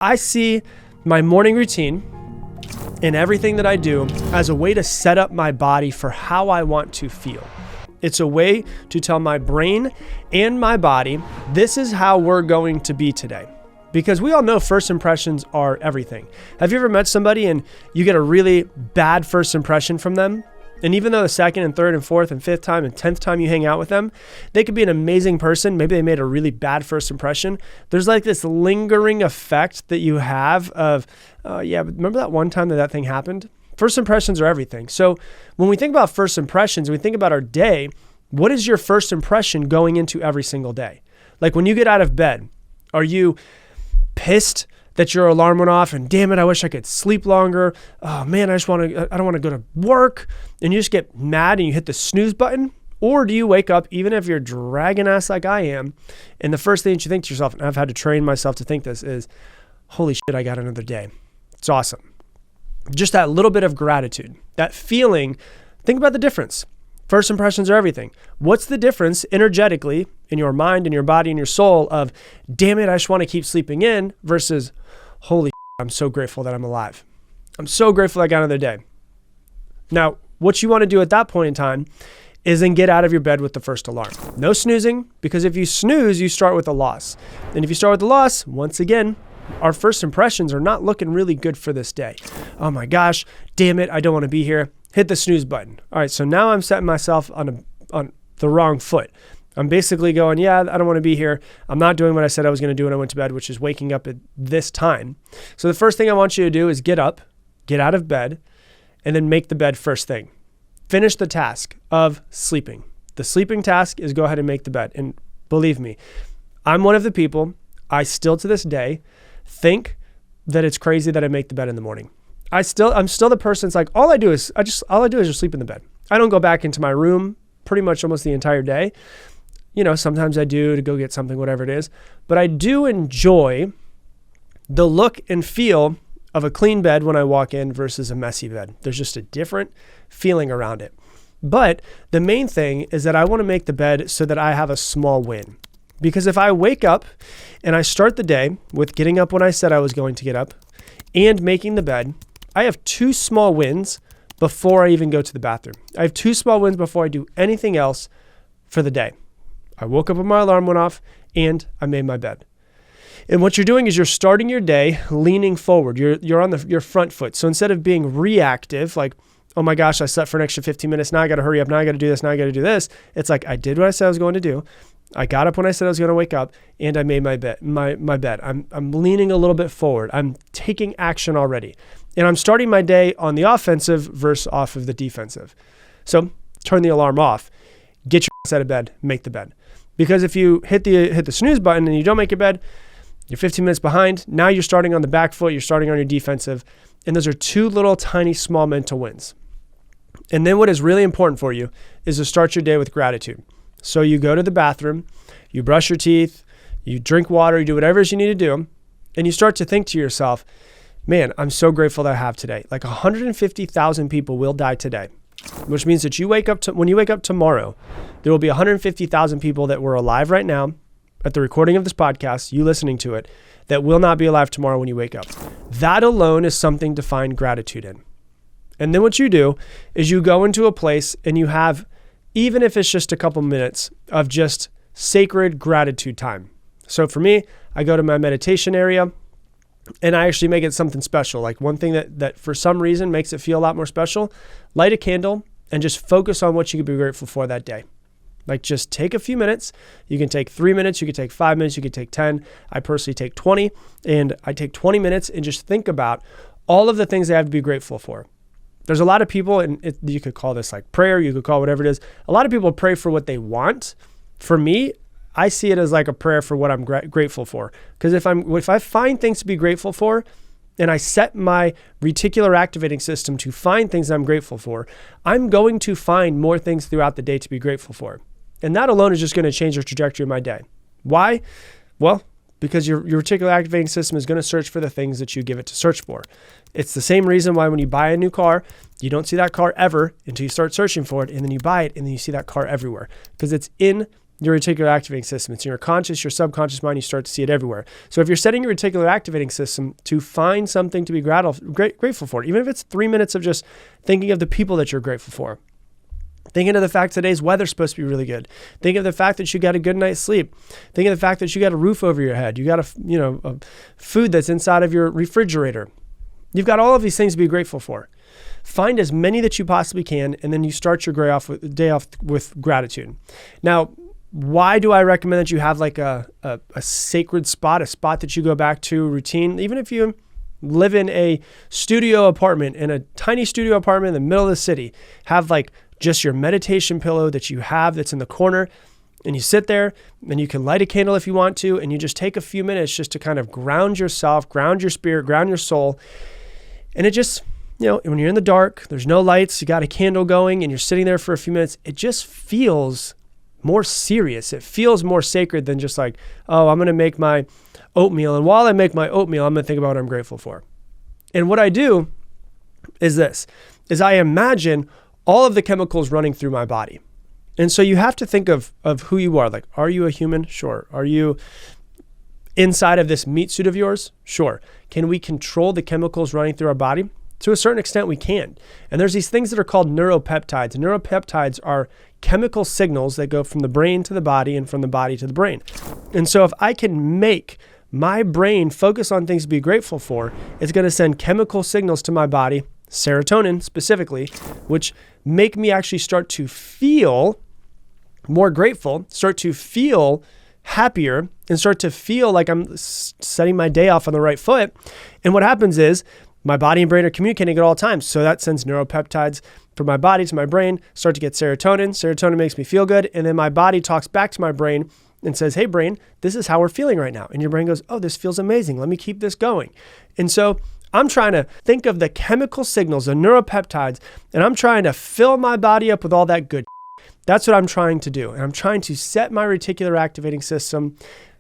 I see my morning routine and everything that I do as a way to set up my body for how I want to feel. It's a way to tell my brain and my body, this is how we're going to be today. Because we all know first impressions are everything. Have you ever met somebody and you get a really bad first impression from them? And even though the second and third and fourth and fifth time and 10th time you hang out with them, they could be an amazing person. Maybe they made a really bad first impression. There's like this lingering effect that you have of, remember that one time that thing happened? First impressions are everything. So when we think about first impressions, we think about our day, what is your first impression going into every single day? Like when you get out of bed, are you pissed that your alarm went off and damn it, I wish I could sleep longer. Oh man, I don't want to go to work. And you just get mad and you hit the snooze button? Or do you wake up, even if you're dragging ass like I am, and the first thing that you think to yourself, and I've had to train myself to think this, is, holy shit, I got another day. It's awesome. Just that little bit of gratitude, that feeling, think about the difference. First impressions are everything. What's the difference energetically in your mind and your body and your soul of, damn it, I just want to keep sleeping in versus, holy shit, I'm so grateful that I'm alive. I'm so grateful I got another day. Now, what you want to do at that point in time is then get out of your bed with the first alarm. No snoozing, because if you snooze, you start with a loss. And if you start with a loss, once again, our first impressions are not looking really good for this day. Oh my gosh, damn it, I don't want to be here. Hit the snooze button. All right, so now I'm setting myself on the wrong foot. I'm basically going, yeah, I don't want to be here. I'm not doing what I said I was going to do when I went to bed, which is waking up at this time. So the first thing I want you to do is get up, get out of bed, and then make the bed first thing. Finish the task of sleeping. The sleeping task is go ahead and make the bed. And believe me, I'm one of the people, I still to this day think that it's crazy that I make the bed in the morning. I'm still the person that's like, all I do is just sleep in the bed. I don't go back into my room pretty much almost the entire day. You know, sometimes I do to go get something, whatever it is, but I do enjoy the look and feel of a clean bed when I walk in versus a messy bed. There's just a different feeling around it. But the main thing is that I want to make the bed so that I have a small win. Because if I wake up and I start the day with getting up when I said I was going to get up and making the bed, I have 2 small wins before I even go to the bathroom. I have 2 small wins before I do anything else for the day. I woke up when my alarm went off and I made my bed. And what you're doing is you're starting your day leaning forward. You're on your front foot. So instead of being reactive, like, oh my gosh, I slept for an extra 15 minutes. Now I got to hurry up. Now I got to do this. Now I got to do this. It's like, I did what I said I was going to do. I got up when I said I was going to wake up and I made my bed. I'm leaning a little bit forward. I'm taking action already. And I'm starting my day on the offensive versus off of the defensive. So turn the alarm off, get your ass out of bed, make the bed. Because if you hit the snooze button and you don't make your bed, you're 15 minutes behind. Now you're starting on the back foot. You're starting on your defensive. And those are 2 little tiny small mental wins. And then what is really important for you is to start your day with gratitude. So you go to the bathroom, you brush your teeth, you drink water, you do whatever it is you need to do. And you start to think to yourself, man, I'm so grateful that I have today. Like 150,000 people will die today, which means that when you wake up tomorrow, there will be 150,000 people that were alive right now at the recording of this podcast, you listening to it, that will not be alive tomorrow when you wake up. That alone is something to find gratitude in. And then what you do is you go into a place and you have, even if it's just a couple minutes of just sacred gratitude time. So for me, I go to my meditation area and I actually make it something special. Like one thing that for some reason makes it feel a lot more special, light a candle and just focus on what you could be grateful for that day. Like just take a few minutes. You can take 3 minutes, you could take 5 minutes, you could take 10. I personally take 20, and I take 20 minutes and just think about all of the things I have to be grateful for. There's a lot of people, and you could call this like prayer, you could call it whatever it is. A lot of people pray for what they want. For me, I see it as like a prayer for what I'm grateful for. Because if I find things to be grateful for, and I set my reticular activating system to find things I'm grateful for, I'm going to find more things throughout the day to be grateful for. And that alone is just going to change the trajectory of my day. Why? Well, because your reticular activating system is going to search for the things that you give it to search for. It's the same reason why when you buy a new car, you don't see that car ever until you start searching for it, and then you buy it, and then you see that car everywhere, because it's in your reticular activating system. It's in your conscious, your subconscious mind. You start to see it everywhere. So if you're setting your reticular activating system to find something to be grateful for, even if it's 3 minutes of just thinking of the people that you're grateful for, thinking of the fact today's weather's supposed to be really good. Think of the fact that you got a good night's sleep. Think of the fact that you got a roof over your head. You got a food that's inside of your refrigerator. You've got all of these things to be grateful for. Find as many that you possibly can, and then you start your day off with gratitude. Now, why do I recommend that you have like a sacred spot, a spot that you go back to routine? Even if you live in a studio apartment, in a tiny studio apartment in the middle of the city, have like just your meditation pillow that you have that's in the corner, and you sit there, and you can light a candle if you want to, and you just take a few minutes just to kind of ground yourself, ground your spirit, ground your soul. And it just, when you're in the dark, there's no lights, you got a candle going, and you're sitting there for a few minutes, it just feels more serious. It feels more sacred than just like, oh, I'm going to make my oatmeal, and while I make my oatmeal, I'm going to think about what I'm grateful for. And what I do is I imagine all of the chemicals running through my body. And so you have to think of who you are. Like, are you a human? Sure. Are you inside of this meat suit of yours? Sure. Can we control the chemicals running through our body? To a certain extent, we can. And there's these things that are called neuropeptides. Neuropeptides are chemical signals that go from the brain to the body and from the body to the brain. And so if I can make my brain focus on things to be grateful for, it's going to send chemical signals to my body, serotonin specifically, which make me actually start to feel more grateful, start to feel happier, and start to feel like I'm setting my day off on the right foot. And what happens is my body and brain are communicating at all times. So that sends neuropeptides from my body to my brain, start to get serotonin. Serotonin makes me feel good. And then my body talks back to my brain and says, hey, brain, this is how we're feeling right now. And your brain goes, oh, this feels amazing. Let me keep this going. And so I'm trying to think of the chemical signals, the neuropeptides, and I'm trying to fill my body up with all that good. That's what I'm trying to do. And I'm trying to set my reticular activating system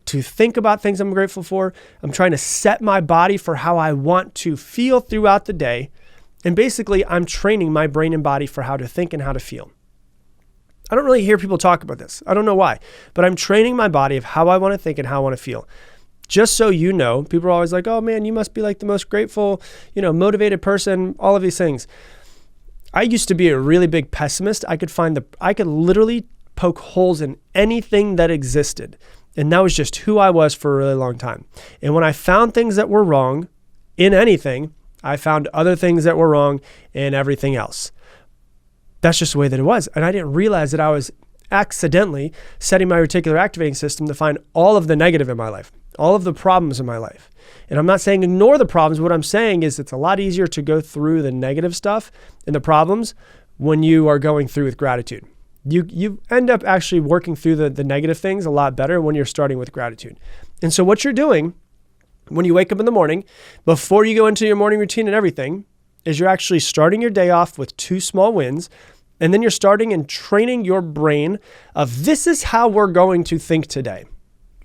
to think about things I'm grateful for. I'm trying to set my body for how I want to feel throughout the day. And basically, I'm training my brain and body for how to think and how to feel. I don't really hear people talk about this. I don't know why, but I'm training my body of how I want to think and how I want to feel. Just so you know, people are always like, oh man, you must be like the most grateful, motivated person, all of these things. I used to be a really big pessimist. I could literally poke holes in anything that existed. And that was just who I was for a really long time. And when I found things that were wrong in anything, I found other things that were wrong in everything else. That's just the way that it was. And I didn't realize that I was accidentally setting my reticular activating system to find all of the negative in my life, all of the problems in my life. And I'm not saying ignore the problems. What I'm saying is it's a lot easier to go through the negative stuff and the problems when you are going through with gratitude. You end up actually working through the negative things a lot better when you're starting with gratitude. And so what you're doing when you wake up in the morning, before you go into your morning routine and everything, is you're actually starting your day off with 2 small wins. And then you're starting and training your brain of this is how we're going to think today.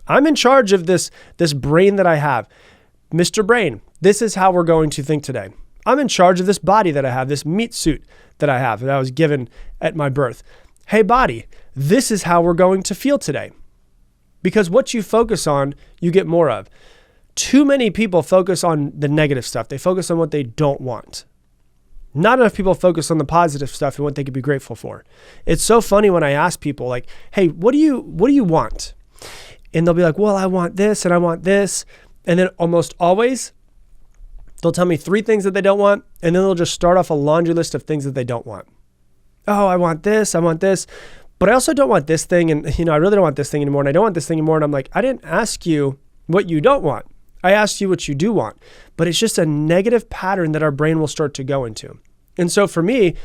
I'm in charge of this brain that I have. Mr. Brain, this is how we're going to think today. I'm in charge of this body that I have, this meat suit that I have that I was given at my birth. Hey body, this is how we're going to feel today. Because what you focus on, you get more of. Too many people focus on the negative stuff. They focus on what they don't want. Not enough people focus on the positive stuff and what they could be grateful for. It's so funny when I ask people like, hey, what do you want? And they'll be like, well, I want this and I want this. And then almost always they'll tell me 3 things that they don't want. And then they'll just start off a laundry list of things that they don't want. Oh, I want this, but I also don't want this thing. And I really don't want this thing anymore. And I don't want this thing anymore. And I'm like, I didn't ask you what you don't want. I asked you what you do want, but it's just a negative pattern that our brain will start to go into. And so for me,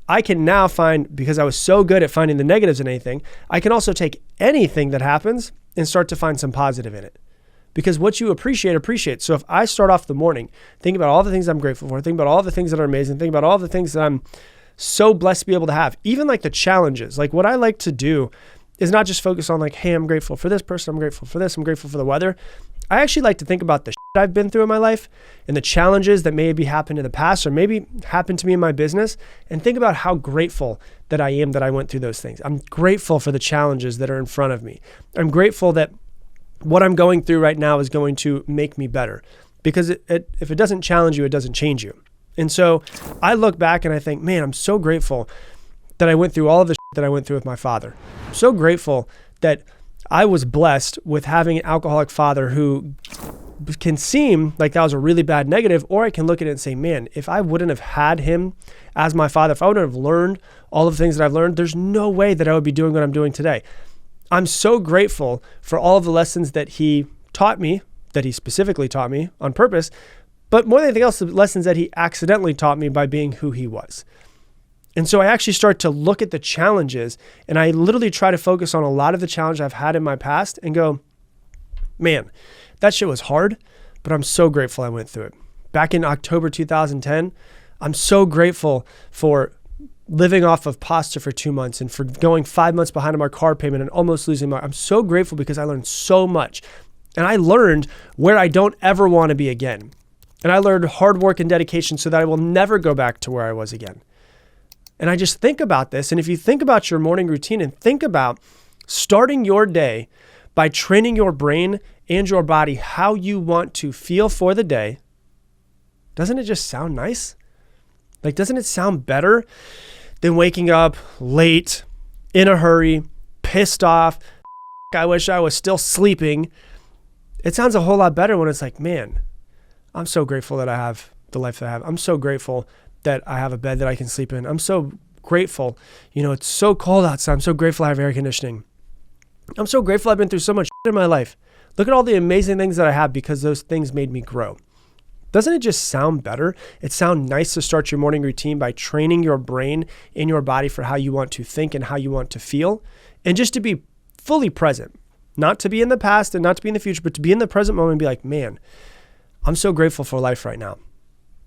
I can now find, because I was so good at finding the negatives in anything, I can also take anything that happens and start to find some positive in it. Because what you appreciate. So if I start off the morning, think about all the things I'm grateful for, think about all the things that are amazing, think about all the things that I'm so blessed to be able to have, even like the challenges. Like what I like to do is not just focus on like, hey, I'm grateful for this person, I'm grateful for this, I'm grateful for the weather. I actually like to think about the shit I've been through in my life and the challenges that maybe happened in the past or maybe happened to me in my business, and think about how grateful that I am that I went through those things. I'm grateful for the challenges that are in front of me. I'm grateful that what I'm going through right now is going to make me better, because if it doesn't challenge you, it doesn't change you. And so I look back and I think, man, I'm so grateful that I went through all of the shit that I went through with my father. I'm so grateful that I was blessed with having an alcoholic father who can seem like that was a really bad negative, or I can look at it and say, man, if I wouldn't have had him as my father, if I wouldn't have learned all of the things that I've learned, there's no way that I would be doing what I'm doing today. I'm so grateful for all of the lessons that he taught me, that he specifically taught me on purpose, but more than anything else, the lessons that he accidentally taught me by being who he was. And so I actually start to look at the challenges, and I literally try to focus on a lot of the challenges I've had in my past and go, man, that shit was hard, but I'm so grateful I went through it. Back in October 2010, I'm so grateful for living off of pasta for 2 months and for going 5 months behind on my car payment and almost losing I'm so grateful because I learned so much. And I learned where I don't ever want to be again. And I learned hard work and dedication so that I will never go back to where I was again. And I just think about this. And if you think about your morning routine and think about starting your day by training your brain and your body how you want to feel for the day, doesn't it just sound nice? Like, doesn't it sound better than waking up late, in a hurry, pissed off, I wish I was still sleeping? It sounds a whole lot better when it's like, man, I'm so grateful that I have the life that I have. I'm so grateful that I have a bed that I can sleep in. I'm so grateful. It's so cold outside. I'm so grateful I have air conditioning. I'm so grateful I've been through so much shit in my life. Look at all the amazing things that I have because those things made me grow. Doesn't it just sound better? It sounds nice to start your morning routine by training your brain and your body for how you want to think and how you want to feel, and just to be fully present, not to be in the past and not to be in the future, but to be in the present moment and be like, man, I'm so grateful for life right now.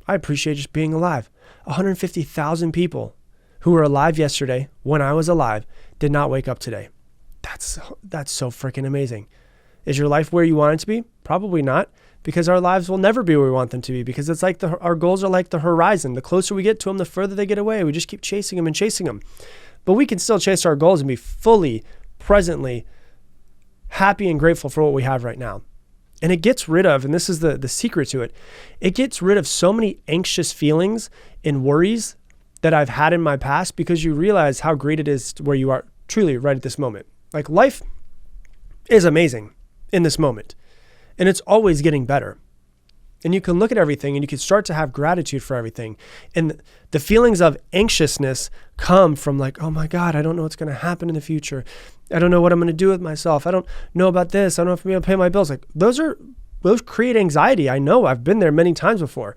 I appreciate just being alive. 150,000 people who were alive yesterday when I was alive did not wake up today. That's so freaking amazing. Is your life where you want it to be? Probably not, because our lives will never be where we want them to be, because it's like our goals are like the horizon. The closer we get to them, the further they get away. We just keep chasing them and chasing them. But we can still chase our goals and be fully, presently happy and grateful for what we have right now. And it gets rid of, and this is the secret to it, it gets rid of so many anxious feelings and worries that I've had in my past, because you realize how great it is where you are truly right at this moment. Like, life is amazing in this moment, and it's always getting better. And you can look at everything and you can start to have gratitude for everything. And the feelings of anxiousness come from like, oh my God, I don't know what's going to happen in the future. I don't know what I'm going to do with myself. I don't know about this. I don't know if I'm going to pay my bills. Like, those create anxiety. I know, I've been there many times before.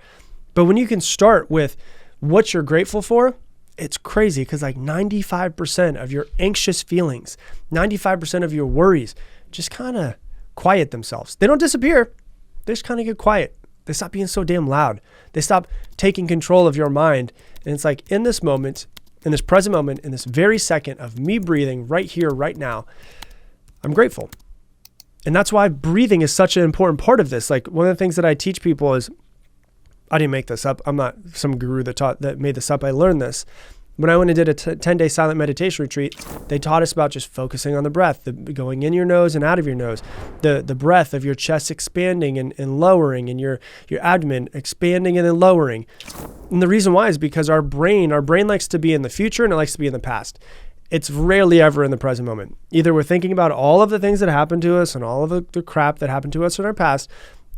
But when you can start with what you're grateful for, it's crazy, because like 95% of your anxious feelings, 95% of your worries just kind of quiet themselves. They don't disappear. They just kind of get quiet. They stop being so damn loud. They stop taking control of your mind. And it's like, in this moment, in this present moment, in this very second of me breathing right here, right now, I'm grateful. And that's why breathing is such an important part of this. Like, one of the things that I teach people is, I didn't make this up. I'm not some guru that made this up. I learned this. When I went and did a 10-day silent meditation retreat, they taught us about just focusing on the breath, going in your nose and out of your nose, the breath of your chest expanding and lowering, and your abdomen expanding and then lowering. And the reason why is because our brain likes to be in the future and it likes to be in the past. It's rarely ever in the present moment. Either we're thinking about all of the things that happened to us and all of the crap that happened to us in our past,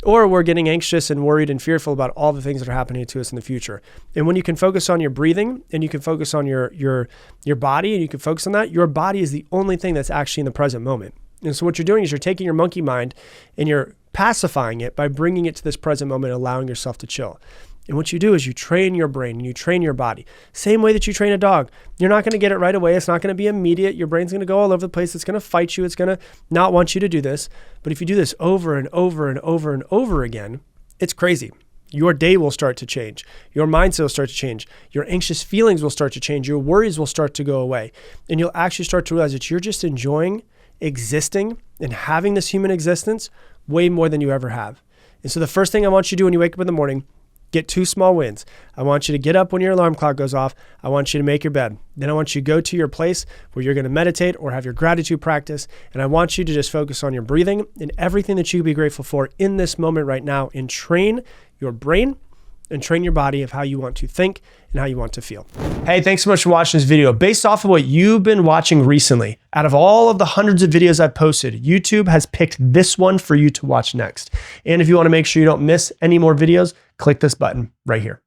or we're getting anxious and worried and fearful about all the things that are happening to us in the future. And when you can focus on your breathing and you can focus on your body and you can focus on that, your body is the only thing that's actually in the present moment. And so what you're doing is you're taking your monkey mind and you're pacifying it by bringing it to this present moment and allowing yourself to chill. And what you do is you train your brain and you train your body. Same way that you train a dog. You're not going to get it right away. It's not going to be immediate. Your brain's going to go all over the place. It's going to fight you. It's going to not want you to do this. But if you do this over and over and over and over again, it's crazy. your day will start to change. Your mindset will start to change. Your anxious feelings will start to change. Your worries will start to go away. And you'll actually start to realize that you're just enjoying existing and having this human existence way more than you ever have. And so the first thing I want you to do when you wake up in the morning, get 2 small wins. I want you to get up when your alarm clock goes off. I want you to make your bed. Then I want you to go to your place where you're going to meditate or have your gratitude practice. And I want you to just focus on your breathing and everything that you can be grateful for in this moment right now, and train your brain and train your body of how you want to think and how you want to feel. Hey, thanks so much for watching this video. Based off of what you've been watching recently, out of all of the hundreds of videos I've posted, YouTube has picked this one for you to watch next. And if you want to make sure you don't miss any more videos, click this button right here.